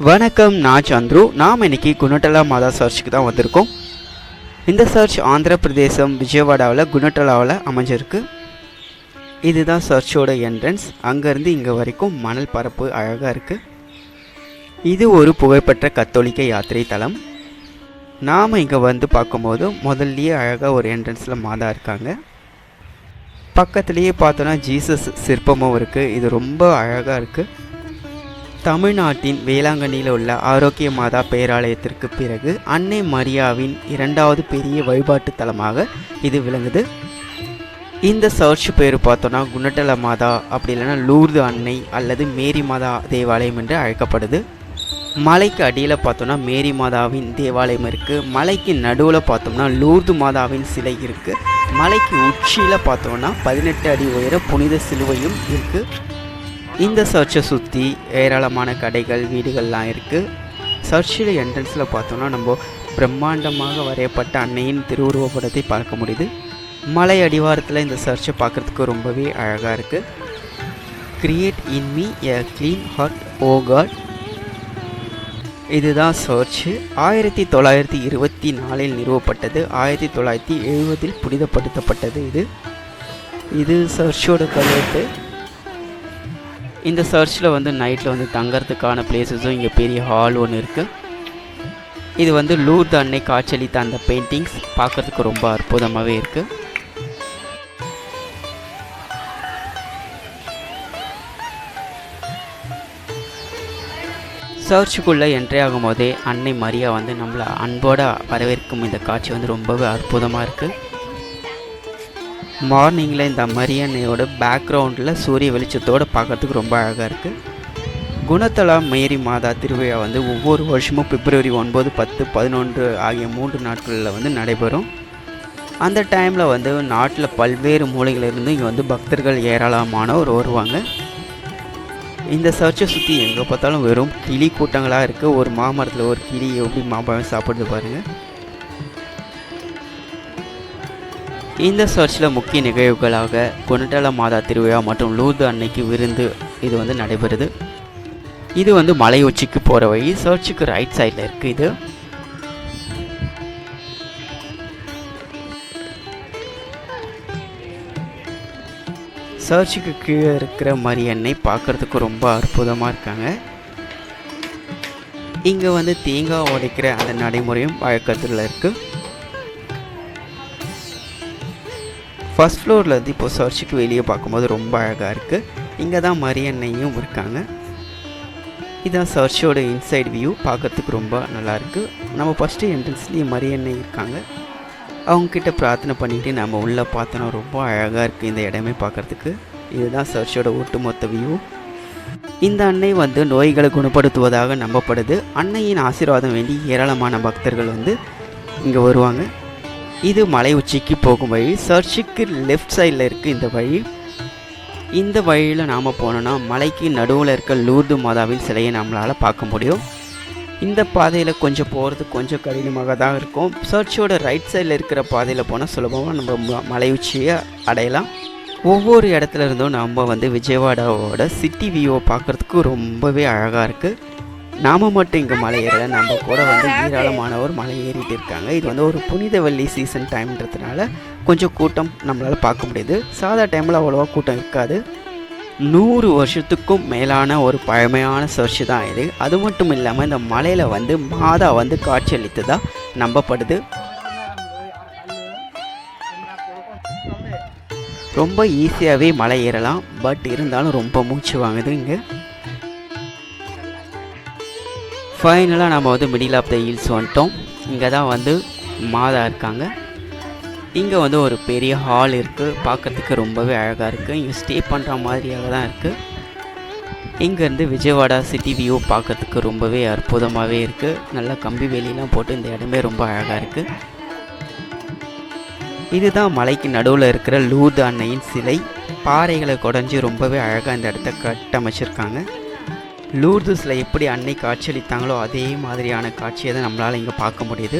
வணக்கம், நான் சந்துரு. நாம் இன்னைக்கு குணட்டலா மாதா சர்ச்சுக்கு தான் வந்திருக்கோம். இந்த சர்ச் ஆந்திர பிரதேசம் விஜயவாடாவில் குணட்டலாவில் அமைஞ்சிருக்கு. இதுதான் சர்ச்சோட என்ட்ரன்ஸ். அங்கேருந்து இங்கே வரைக்கும் மணல் பரப்பு அழகாக இருக்குது. இது ஒரு புகழ்பெற்ற கத்தோலிக்க யாத்திரை தலம். நாம் இங்கே வந்து பார்க்கும்போது முதல்லையே அழகாக ஒரு என்ட்ரன்ஸில் மாதா இருக்காங்க. பக்கத்துலேயே பார்த்தோன்னா ஜீசஸ் சிற்பமும் இருக்குது. இது ரொம்ப அழகாக இருக்குது. தமிழ்நாட்டின் வேளாங்கண்ணியில் உள்ள ஆரோக்கிய மாதா பேராலயத்திற்கு பிறகு அன்னை மரியாவின் இரண்டாவது பெரிய வழிபாட்டு தலமாக இது விளங்குது. இந்த சர்ச் பேர் பார்த்தோன்னா குணட்டல மாதா, அப்படி இல்லைன்னா லூர்து அன்னை அல்லது மேரி மாதா தேவாலயம் என்று அழைக்கப்படுது. மலைக்கு அடியில் பார்த்தோன்னா மேரி மாதாவின் தேவாலயம் இருக்குது. மலைக்கு நடுவில் பார்த்தோம்னா லூர்து மாதாவின் சிலை இருக்குது. மலைக்கு உச்சியில் பார்த்தோன்னா 18 அடி உயர புனித சிலுவையும் இருக்குது. இந்த சர்ச்சை சுற்றி ஏராளமான கடைகள், வீடுகள்லாம் இருக்குது. சர்ச்சில் என்ட்ரன்ஸில் பார்த்தோன்னா நம்ம பிரம்மாண்டமாக வரையப்பட்ட அன்னையின் திருவுருவப்படத்தை பார்க்க முடியுது. மலை அடிவாரத்தில் இந்த சர்ச்சை பார்க்குறதுக்கு ரொம்பவே அழகாக இருக்குது. Create in me a clean heart O God. இதுதான் சர்ச்சு. 1924 நிறுவப்பட்டது. 1970 புனிதப்படுத்தப்பட்டது. இது சர்ச்சோட கல்வெட்டு. இந்த சர்ச்சில் நைட்டில் தங்கறதுக்கான பிளேஸஸும் இங்கே பெரிய ஹால் ஒன்று இருக்குது. இது லூர்து அன்னை காட்சியளித்த அந்த பெயிண்டிங்ஸ் பார்க்குறதுக்கு ரொம்ப அற்புதமாகவே இருக்குது. சர்ச்சுக்குள்ளே என்ட்ரி ஆகும் போதே அன்னை மரியா நம்மளை அன்போட வரவேற்கும் இந்த காட்சி ரொம்பவே அற்புதமாக இருக்குது. மார்னிங்கில் இந்த மரியன்னையோட பேக்ரவுண்டில் சூரிய வெளிச்சத்தோடு பார்க்குறதுக்கு ரொம்ப அழகாக இருக்குது. குணத்தலா மேரி மாதா திருவிழா ஒவ்வொரு வருஷமும் பிப்ரவரி 9, 10, 11 ஆகிய 3 நாட்களில் நடைபெறும். அந்த டைமில் நாட்டில் பல்வேறு மூலைகளிலிருந்து இங்கே பக்தர்கள் ஏராளமானவர் வருவாங்க. இந்த சர்ச்சை சுற்றி எங்கே பார்த்தாலும் வெறும் கிளி கூட்டங்களாக இருக்குது. ஒரு மாமரத்தில் ஒரு கிளி எப்படி மாம்பழம் சாப்பிடுது பாருங்கள். இந்த சர்ச்சில் முக்கிய நிகழ்வுகளாக குணட்டல மாதா திருவிழா மற்றும் லூர்து அன்னைக்கு விருந்து இது நடைபெறுது. இது மலை உச்சிக்கு போகிற வழி. சர்ச்சுக்கு ரைட் சைடில் இருக்குது. இது சர்ச்சுக்கு கீழே இருக்கிற மரியன்னை பார்க்குறதுக்கு ரொம்ப அற்புதமாக இருக்காங்க. இங்கே தேங்காய் உடைக்கிற அந்த நடைமுறையும் வழக்கத்தில் இருக்குது. ஃபர்ஸ்ட் ஃப்ளோரில் இப்போது சர்ச்சுக்கு வெளியே பார்க்கும்போது ரொம்ப அழகாக இருக்குது. இங்கே தான் மரியன்னையும் இருக்காங்க. இதுதான் சர்ச்சோட இன்சைட் வியூ. பார்க்குறதுக்கு ரொம்ப நல்லாயிருக்கு. நம்ம ஃபஸ்ட்டு என்ட்ரன்ஸ்லேயே மரியன்னை இருக்காங்க. அவங்கக்கிட்ட பிரார்த்தனை பண்ணிவிட்டு நம்ம உள்ளே பார்த்தோன்னா ரொம்ப அழகாக இருக்குது இந்த இடமே பார்க்குறதுக்கு. இதுதான் சர்ச்சோட ஒட்டுமொத்த வியூ. இந்த அன்னை நோய்களை குணப்படுத்துவதாக நம்பப்படுது. அன்னையின் ஆசீர்வாதம் வேண்டி ஏராளமான பக்தர்கள் இங்கே வருவாங்க. இது மலை உச்சிக்கு போகும் வழி. சர்ச்சுக்கு லெஃப்ட் சைடில் இருக்குது இந்த வழி. இந்த வழியில் நாம் போனோன்னா மலைக்கு நடுவில் இருக்க லூர்து மாதாவின் சிலையை நம்மளால் பார்க்க முடியும். இந்த பாதையில் கொஞ்சம் போகிறது கொஞ்சம் கடினமாக தான் இருக்கும். சர்ச்சோட ரைட் சைடில் இருக்கிற பாதையில் போனால் சுலபமாக நம்ம மலை உச்சியை அடையலாம். ஒவ்வொரு இடத்துல இருந்தும் நம்ம விஜயவாடாவோட சிட்டி வியூவை பார்க்குறதுக்கு ரொம்பவே அழகாக இருக்குது. நாம் மட்டும் இங்கே மலை ஏறலை, நம்ம கூட ஏராளமானவர் மலை ஏறிட்டு இருக்காங்க. இது ஒரு புனித வெள்ளி சீசன் டைம்ன்றதுனால கொஞ்சம் கூட்டம் நம்மளால் பார்க்க முடியுது. சாதா டைமில் அவ்வளோவா கூட்டம் இருக்காது. 100 வருஷத்துக்கும் மேலான ஒரு பழமையான சர்ச்சு தான் இது. அது மட்டும் இல்லாமல் இந்த மலையில் மாதா காட்சியளித்ததாக நம்பப்படுது. ரொம்ப ஈஸியாகவே மலை ஏறலாம். பட் இருந்தாலும் ரொம்ப மூச்சு வாங்குது இங்கே. ஃபைனலாக நம்ம மிடில் ஆஃப் த ஹில்ஸ் வந்துட்டோம். இங்கே தான் மாதா இருக்காங்க. இங்கே ஒரு பெரிய ஹால் இருக்குது. பார்க்குறதுக்கு ரொம்பவே அழகாக இருக்குது. இங்கே ஸ்டே பண்ணுற மாதிரியாக தான் இருக்குது. இங்கேருந்து விஜயவாடா சிட்டி வியூ பார்க்குறதுக்கு ரொம்பவே அற்புதமாகவே இருக்குது. நல்லா கம்பி வேலிலாம் போட்டு இந்த இடமே ரொம்ப அழகாக இருக்குது. இதுதான் மலைக்கு நடுவில் இருக்கிற லூர்து அன்னையின் சிலை. பாறைகளை குடஞ்சி ரொம்பவே அழகாக இந்த இடத்த கட்டமைச்சிருக்காங்க. லூர்து சிலை எப்படி அன்னை காட்சியளித்தாங்களோ அதே மாதிரியான காட்சியை தான் நம்மளால் இங்கே பார்க்க முடியுது.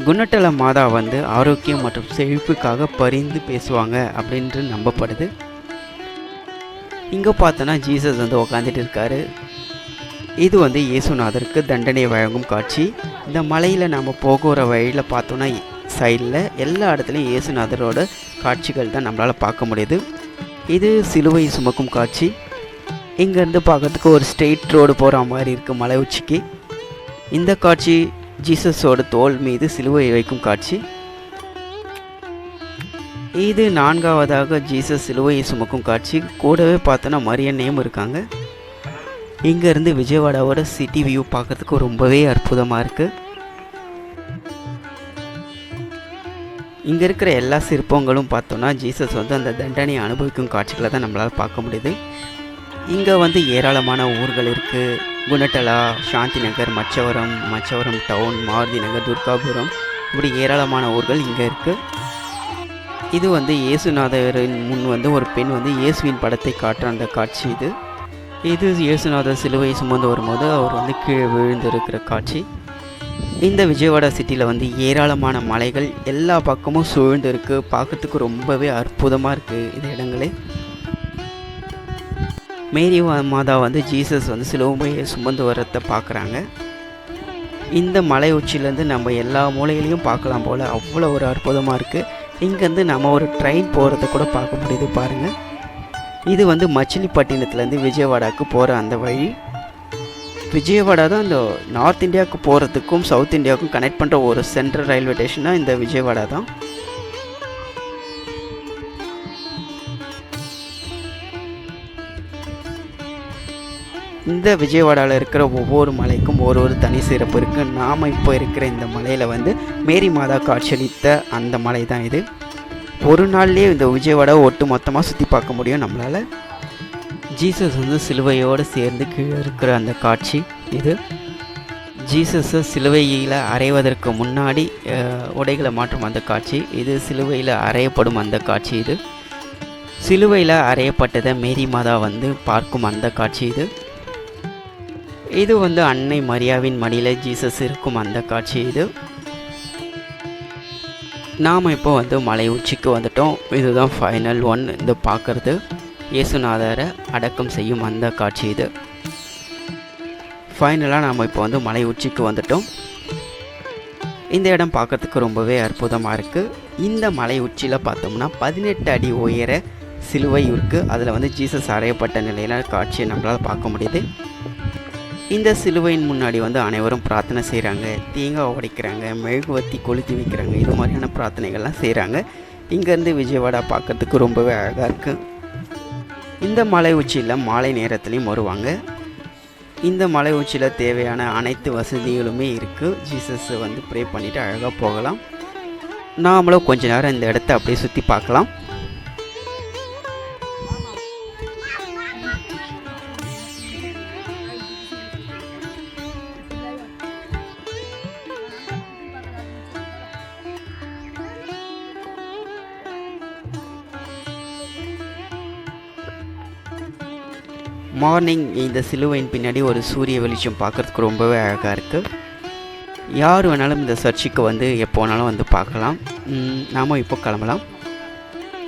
குணட்டல மாதா ஆரோக்கியம் மற்றும் செழிப்புக்காக பரிந்து பேசுவாங்க அப்படின்ட்டு நம்பப்படுது. இங்கே பார்த்தோன்னா ஜீசஸ் உட்காந்துட்டு இருக்காரு. இது வந்து இயேசுநாதருக்கு தண்டனை வழங்கும் காட்சி. இந்த மலையில் நம்ம போகிற வழியில் பார்த்தோன்னா சைடில் எல்லா இடத்துலையும் இயேசுநாதரோட காட்சிகள் தான் நம்மளால் பார்க்க முடியுது. இது சிலுவை சுமக்கும் காட்சி. இங்கேருந்து பார்க்கறதுக்கு ஒரு ஸ்ட்ரெயிட் ரோடு போகிற மாதிரி இருக்குது மலை உச்சிக்கு. இந்த காட்சி ஜீசஸோட தோள் மீது சிலுவை வைக்கும் காட்சி. இது 4வதாக ஜீசஸ் சிலுவையை சுமக்கும் காட்சி. கூடவே பார்த்தோன்னா மரியன்னையும் இருக்காங்க. இங்கேருந்து விஜயவாடாவோட சிட்டி வியூ பார்க்கறதுக்கு ரொம்பவே அற்புதமாக இருக்குது. இங்கே இருக்கிற எல்லா சிற்பங்களும் பார்த்தோன்னா ஜீசஸ் வந்து அந்த தண்டனையை அனுபவிக்கும் காட்சிகளை தான் நம்மளால் பார்க்க முடியுது. இங்கே வந்து ஏராளமான ஊர்கள் இருக்குது. குணட்டலா, சாந்தி நகர், மச்சவரம் டவுன், மாருதி நகர், துர்காபுரம், இப்படி ஏராளமான ஊர்கள் இங்கே இருக்குது. இது வந்து இயேசுநாதரின் முன் வந்து ஒரு பெண் வந்து இயேசுவின் படத்தை காட்டுற அந்த காட்சி. இது இயேசுநாதர் சிலுவை சுமந்து வரும்போது அவர் வந்து கீழே விழுந்திருக்கிற காட்சி. இந்த விஜயவாடா சிட்டியில் வந்து ஏராளமான மலைகள் எல்லா பக்கமும் சூழ்ந்து இருக்குது. பார்க்கறதுக்கு ரொம்பவே அற்புதமாக இருக்குது இந்த இடங்களே. மேரி மாதா வந்து ஜீசஸ் வந்து சிலுவையை சுமந்து வரத்தை பார்க்குறாங்க. இந்த மலை உச்சியிலேருந்து நம்ம எல்லா மூலையிலையும் பார்க்கலாம் போல் அவ்வளோ ஒரு அற்புதமாக இருக்குது. இங்கேருந்து நம்ம ஒரு ட்ரெயின் போகிறத கூட பார்க்க முடியுது பாருங்கள். இது வந்து மச்சிலிப்பட்டினத்துலேருந்து விஜயவாடாவுக்கு போகிற அந்த வழி. விஜயவாடா தான் இந்த நார்த் இந்தியாவுக்கு போகிறதுக்கும் சவுத் இந்தியாவுக்கும் கனெக்ட் பண்ணுற ஒரு சென்ட்ரல் ரயில்வே ஸ்டேஷன் தான் இந்த விஜயவாடா தான். இந்த விஜயவாடாவில் இருக்கிற ஒவ்வொரு மலைக்கும் ஒரு தனி சிறப்பு இருக்குது. நாம் இப்போ இருக்கிற இந்த மலையில் வந்து மேரி மாதா காட்சியளித்த அந்த மலை தான் இது. ஒரு நாள்லேயே இந்த விஜயவாடாவை ஒட்டு மொத்தமாக சுற்றி பார்க்க முடியும் நம்மளால். ஜீசஸ் வந்து சிலுவையோடு சேர்ந்து கீழே இருக்கிற அந்த காட்சி இது. ஜீசஸை சிலுவையில் அறைவதற்கு முன்னாடி உடைகளை மாற்றும் அந்த காட்சி இது. சிலுவையில் அறையப்படும் அந்த காட்சி இது. சிலுவையில் அறையப்பட்டதை மேரி மாதா வந்து பார்க்கும் அந்த காட்சி இது. இது வந்து அன்னை மரியாவின் மடியில் ஜீசஸ் இருக்கும் அந்த காட்சி இது. நாம் இப்போ வந்து மலை உச்சிக்கு வந்துட்டோம். இதுதான் ஃபைனல் ஒன். இந்த பார்க்குறது இயேசுநாதரை அடக்கம் செய்யும் அந்த காட்சி இது. ஃபைனலாக நாம் இப்போ வந்து மலை உச்சிக்கு வந்துட்டோம். இந்த இடம் பார்க்குறதுக்கு ரொம்பவே அற்புதமாக இருக்குது. இந்த மலை உச்சியில் பார்த்தோம்னா 18 அடி உயர சிலுவை இருக்குது. அதில் வந்து ஜீசஸ் அறையப்பட்ட நிலையில காட்சியை நம்மளால் பார்க்க முடியுது. இந்த சிலுவையின் முன்னாடி வந்து அனைவரும் பிரார்த்தனை செய்கிறாங்க, தேங்காய் உடைக்கிறாங்க, மெழுகுவத்தி கொளுத்தி வைக்கிறாங்க. இது மாதிரியான பிரார்த்தனைகள்லாம் செய்கிறாங்க. இங்கேருந்து விஜயவாடா பார்க்கறதுக்கு ரொம்பவே அழகாக இருக்குது. இந்த மலை உச்சியில் மாலை நேரத்துலையும் வருவாங்க. இந்த மலை உச்சியில் தேவையான அனைத்து வசதிகளுமே இருக்குது. ஜீசஸை வந்து ப்ரே பண்ணிவிட்டு அழகாக போகலாம். நாமளும் கொஞ்ச நேரம் இந்த இடத்த அப்படியே சுற்றி பார்க்கலாம். மார்னிங் இந்த சிலுவையின் பின்னாடி ஒரு சூரிய வெளிச்சம் பார்க்குறதுக்கு ரொம்பவே அழகாக இருக்குது. யார் வேணாலும் இந்த சர்ச்சுக்கு வந்து எப்போ வேணாலும் வந்து பார்க்கலாம். நாம் இப்போ கிளம்பலாம்.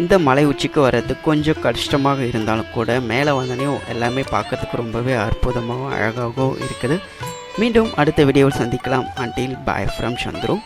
இந்த மலை உச்சிக்கு வர்றதுக்கு கொஞ்சம் கஷ்டமாக இருந்தாலும் கூட மேலே வந்தோடனே எல்லாமே பார்க்கறதுக்கு ரொம்பவே அற்புதமாகவும் அழகாகவும் இருக்குது. மீண்டும் அடுத்த வீடியோவில் சந்திக்கலாம். Until bye from Chandru.